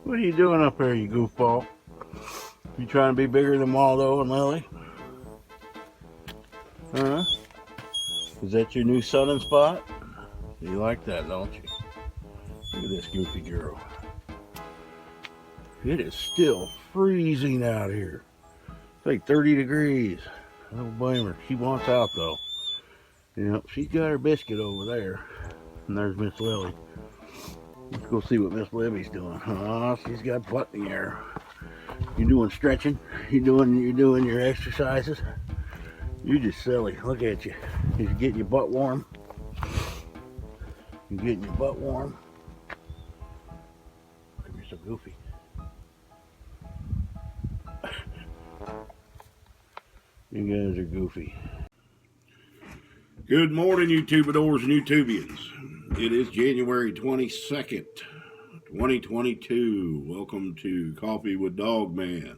What are you doing up there, you goofball? You trying to be bigger than Waldo and Lily? Huh? Is that your new sunning spot? You like that, don't you? Look at this goofy girl. It is still freezing out here. It's like 30 degrees. I don't blame her. She wants out though. Yep, she's got her biscuit over there. And there's Miss Lily. Let's go see what Miss Livy's doing. Oh, she's got butt in the air. You doing stretching? You doing your exercises? You just silly. Look at you. You getting your butt warm? You getting your butt warm? You're so goofy. You guys are goofy. Good morning, YouTubadors and YouTubians. It is January 22nd, 2022. Welcome to Coffee with Dogman.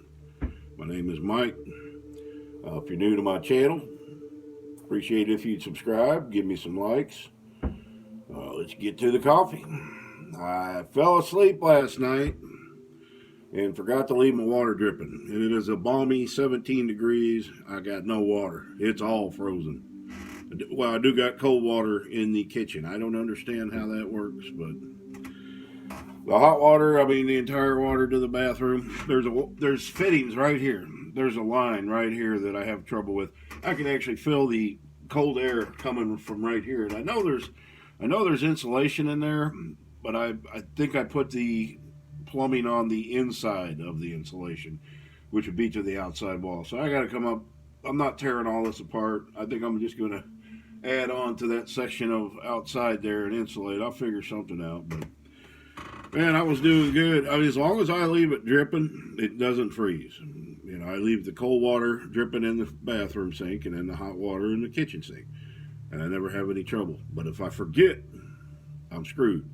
My name is Mike. If you're new to my channel, appreciate it if you'd subscribe, give me some likes. Let's get to the coffee. I fell asleep last night and forgot to leave my water dripping. And it is a balmy 17 degrees. I got no water. It's all frozen. Well, I do got cold water in the kitchen. I don't understand how that works, but the hot water, the entire water to the bathroom, there's fittings right here. There's a line right here that I have trouble with. I can actually feel the cold air coming from right here, and I know there's insulation in there, but I think I put the plumbing on the inside of the insulation, which would be to the outside wall. So I got to come up. I'm not tearing all this apart. I think I'm just going to add on to that section of outside there and insulate. I'll figure something out. But man, I was doing good. As long as I leave it dripping, it doesn't freeze. I leave the cold water dripping in the bathroom sink and then the hot water in the kitchen sink, and I never have any trouble. But if I forget, I'm screwed.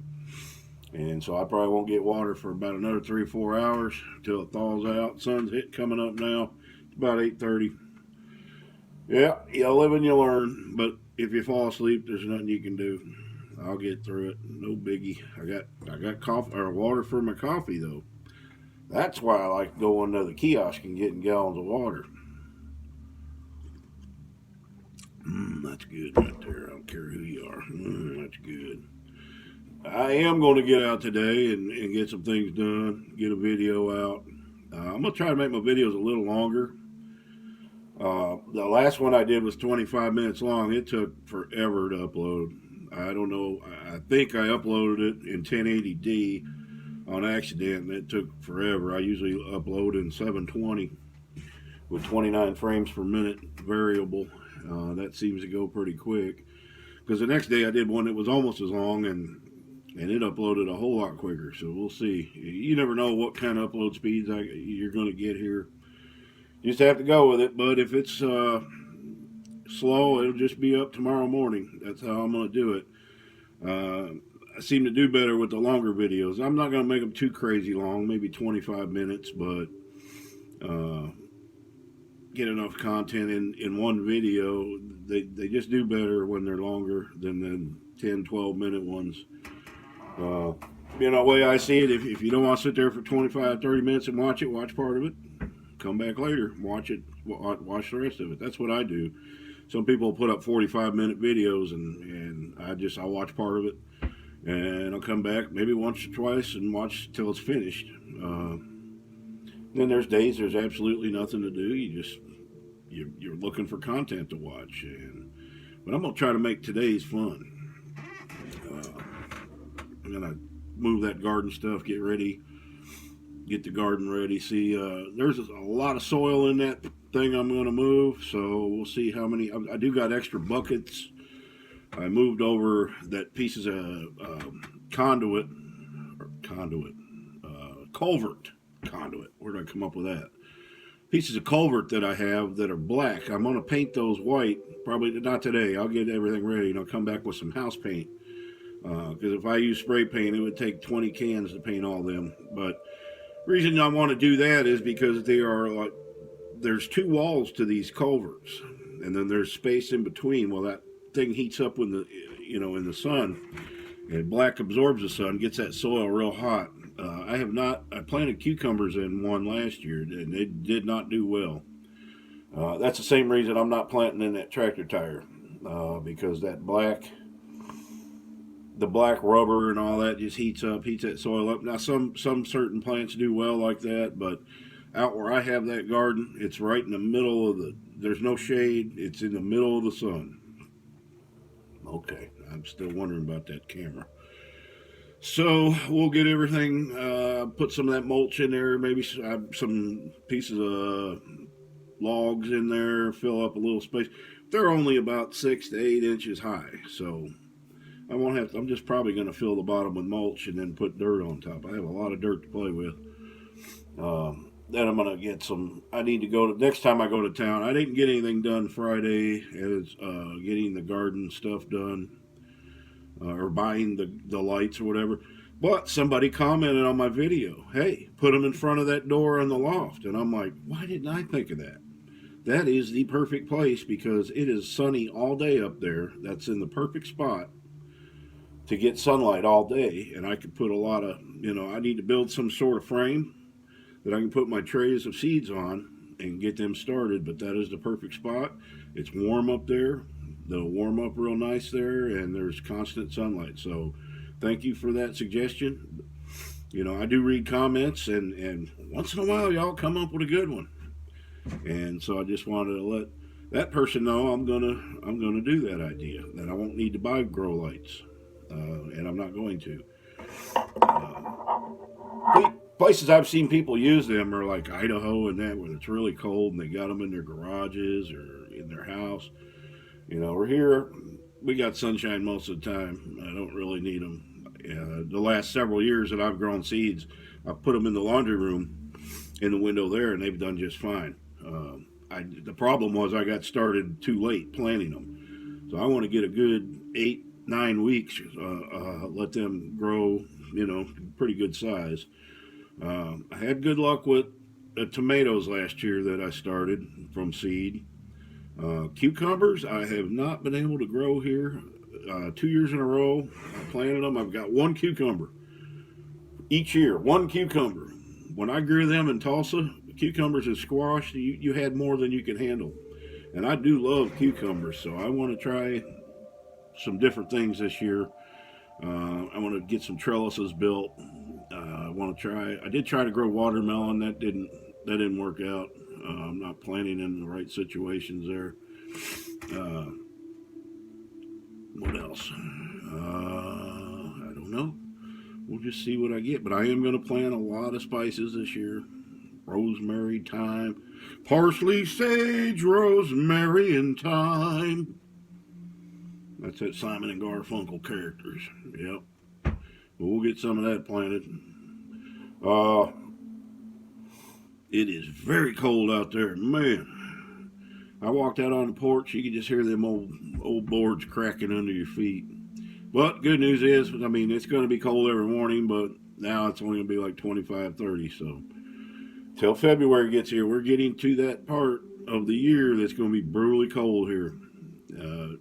And so I probably won't get water for about another 3 or 4 hours until it thaws out. Sun's coming up now. It's about 8:30. Yeah, you live and you learn. But if you fall asleep, there's nothing you can do. I'll get through it. No biggie. I got coffee or water for my coffee though. That's why I like going to the kiosk and getting gallons of water. That's good right there. I don't care who you are. That's good. I am going to get out today and get some things done, get a video out. I'm going to try to make my videos a little longer. The last one I did was 25 minutes long. It took forever to upload. I don't know. I think I uploaded it in 1080D on accident, and it took forever. I usually upload in 720 with 29 frames per minute variable. That seems to go pretty quick. Because the next day I did one that was almost as long, and it uploaded a whole lot quicker. So we'll see. You never know what kind of upload speeds you're going to get here. You just have to go with it. But if it's slow, it'll just be up tomorrow morning. That's how I'm going to do it. I seem to do better with the longer videos. I'm not going to make them too crazy long, maybe 25 minutes, but get enough content in one video. They just do better when they're longer than the 10, 12-minute ones. The way I see it, if you don't want to sit there for 25, 30 minutes and watch part of it, come back later, watch it, watch the rest of it. That's what I do. Some people put up 45-minute videos, and I watch part of it, and I'll come back maybe once or twice and watch till it's finished. Then there's days there's absolutely nothing to do. You're looking for content to watch, but I'm gonna try to make today's fun. I'm gonna move that garden stuff, get ready, get the garden ready. See, there's a lot of soil in that thing I'm going to move, so we'll see how many. I do got extra buckets. I moved over that pieces of culvert conduit. Where did I come up with that? Pieces of culvert that I have that are black. I'm going to paint those white. Probably not today. I'll get everything ready and I'll come back with some house paint. Because if I use spray paint, it would take 20 cans to paint all them. But the reason I want to do that is because there's 2 walls to these culverts, and then there's space in between. Well, that thing heats up when in the sun, and black absorbs the sun, gets that soil real hot. I planted cucumbers in one last year, and they did not do well. That's the same reason I'm not planting in that tractor tire, because the black rubber and all that just heats that soil up. Now some certain plants do well like that, but out where I have that garden, it's right in the middle of the. There's no shade. It's in the middle of the sun. Okay, I'm still wondering about that camera. So we'll get everything. Put some of that mulch in there. Maybe some pieces of logs in there. Fill up a little space. They're only about 6 to 8 inches high, so I won't have to, I'm just probably going to fill the bottom with mulch and then put dirt on top. I have a lot of dirt to play with. Then I'm going to get some. I need to go to next time I go to town. I didn't get anything done Friday as getting the garden stuff done or buying the lights or whatever. But somebody commented on my video, hey, put them in front of that door in the loft. And I'm like, why didn't I think of that? That is the perfect place because it is sunny all day up there. That's in the perfect spot to get sunlight all day. And I could put a lot of, I need to build some sort of frame that I can put my trays of seeds on and get them started. But that is the perfect spot. It's warm up there. They'll warm up real nice there, and there's constant sunlight. So thank you for that suggestion. I do read comments, and once in a while y'all come up with a good one. And so I just wanted to let that person know I'm gonna do that idea, that I won't need to buy grow lights, and I'm not going to. Places I've seen people use them are like Idaho and that, where it's really cold and they got them in their garages or in their house. We're here. We got sunshine most of the time. I don't really need them. The last several years that I've grown seeds, I've put them in the laundry room in the window there, and they've done just fine. The problem was I got started too late planting them. So I want to get a good 8-9 weeks, let them grow, pretty good size. I had good luck with tomatoes last year that I started from seed. Cucumbers, I have not been able to grow here. 2 years in a row, I planted them. I've got one cucumber each year. One cucumber. When I grew them in Tulsa, cucumbers and squash, you had more than you could handle. And I do love cucumbers, so I want to try some different things this year. I want to get some trellises built. I did try to grow watermelon. That didn't work out. I'm not planting in the right situations there. What else? I don't know. We'll just see what I get. But I am going to plant a lot of spices this year. Rosemary, thyme, parsley, sage, rosemary, and thyme. That's that Simon and Garfunkel characters. Yep. But we'll get some of that planted. It is very cold out there, man. I walked out on the porch, you could just hear them old boards cracking under your feet. But good news is, it's going to be cold every morning, but now it's only going to be like 25, 30. So till February gets here, we're getting to that part of the year that's going to be brutally cold here. And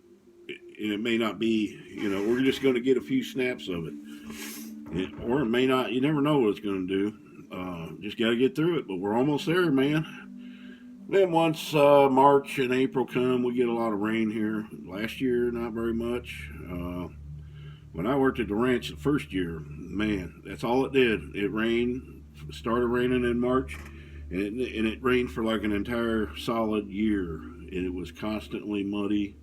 it may not be, we're just going to get a few snaps of it. Or it may not. You never know what it's going to do. Just got to get through it. But we're almost there, man. Then once March and April come, we get a lot of rain here. Last year, not very much. When I worked at the ranch the first year, man, that's all it did. It rained, started raining in March, and it rained for like an entire solid year. And it was constantly muddy.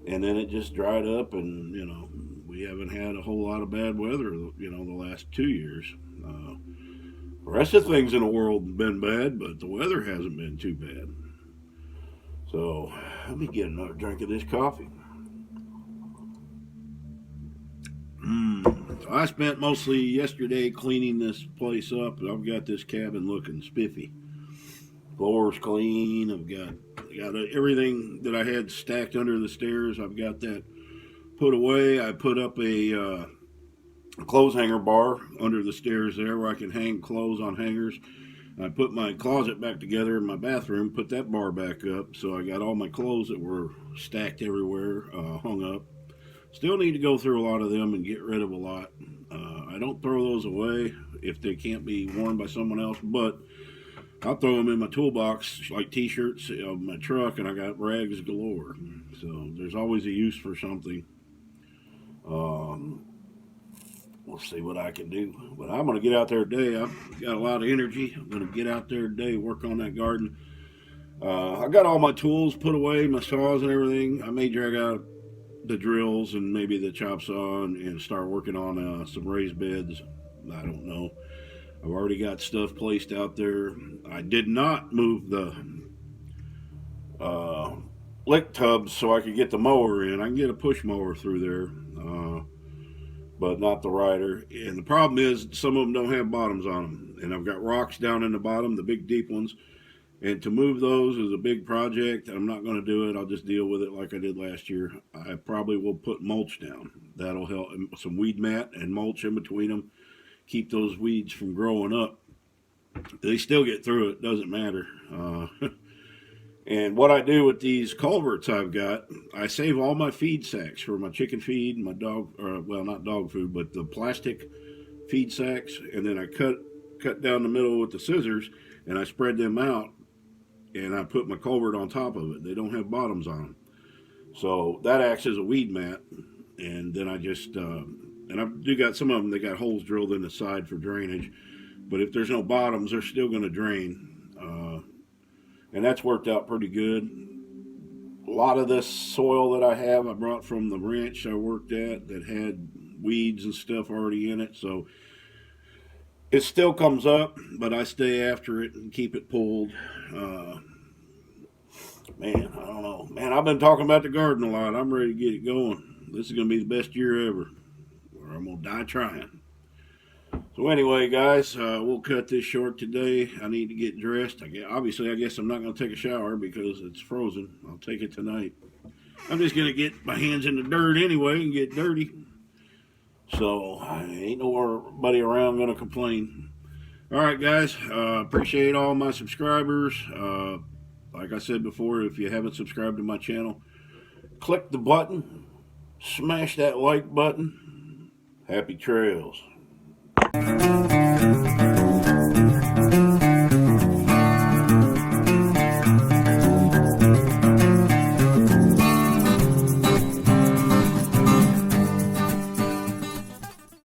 And then it just dried up, and we haven't had a whole lot of bad weather the last 2 years. The rest of things in the world have been bad, but the weather hasn't been too bad. So let me get another drink of this coffee. So I spent mostly yesterday cleaning this place up. I've got this cabin looking spiffy. Floor's clean. I've got everything that I had stacked under the stairs. I've got that put away. I put up a clothes hanger bar under the stairs there where I can hang clothes on hangers. I put my closet back together in my bathroom, put that bar back up. So I got all my clothes that were stacked everywhere hung up. Still need to go through a lot of them and get rid of a lot. I I don't throw those away if they can't be worn by someone else, but I'll throw them in my toolbox like t-shirts of my truck, and I got rags galore. So there's always a use for something. We'll see what I can do. But I'm going to get out there today. I've got a lot of energy. I'm going to get out there today, work on that garden. I got all my tools put away, my saws and everything. I may drag out the drills and maybe the chop saw and start working on some raised beds. I don't know. I've already got stuff placed out there. I did not move the lick tubs so I could get the mower in. I can get a push mower through there, but not the rider. And the problem is some of them don't have bottoms on them. And I've got rocks down in the bottom, the big deep ones. And to move those is a big project. I'm not going to do it. I'll just deal with it like I did last year. I probably will put mulch down. That'll help. Some weed mat and mulch in between them. Keep those weeds from growing up. They still get through it. Doesn't matter. And what I do with these culverts I've got, I save all my feed sacks for my chicken feed, my dog, well, not dog food, but the plastic feed sacks. And then I cut down the middle with the scissors, and I spread them out, and I put my culvert on top of it. They don't have bottoms on them. So that acts as a weed mat. And then I just, and I do got some of them, they got holes drilled in the side for drainage. But if there's no bottoms, they're still going to drain. And that's worked out pretty good. A lot of this soil that I have, I brought from the ranch I worked at that had weeds and stuff already in it. So it still comes up, but I stay after it and keep it pulled. Man, I don't know. Man, I've been talking about the garden a lot. I'm ready to get it going. This is going to be the best year ever. Or I'm going to die trying. So anyway, guys, we'll cut this short today. I need to get dressed. Obviously, I guess I'm not going to take a shower because it's frozen. I'll take it tonight. I'm just going to get my hands in the dirt anyway and get dirty. So ain't nobody around going to complain. All right, guys. Appreciate all my subscribers. Like I said before, if you haven't subscribed to my channel, click the button. Smash that like button. Happy trails.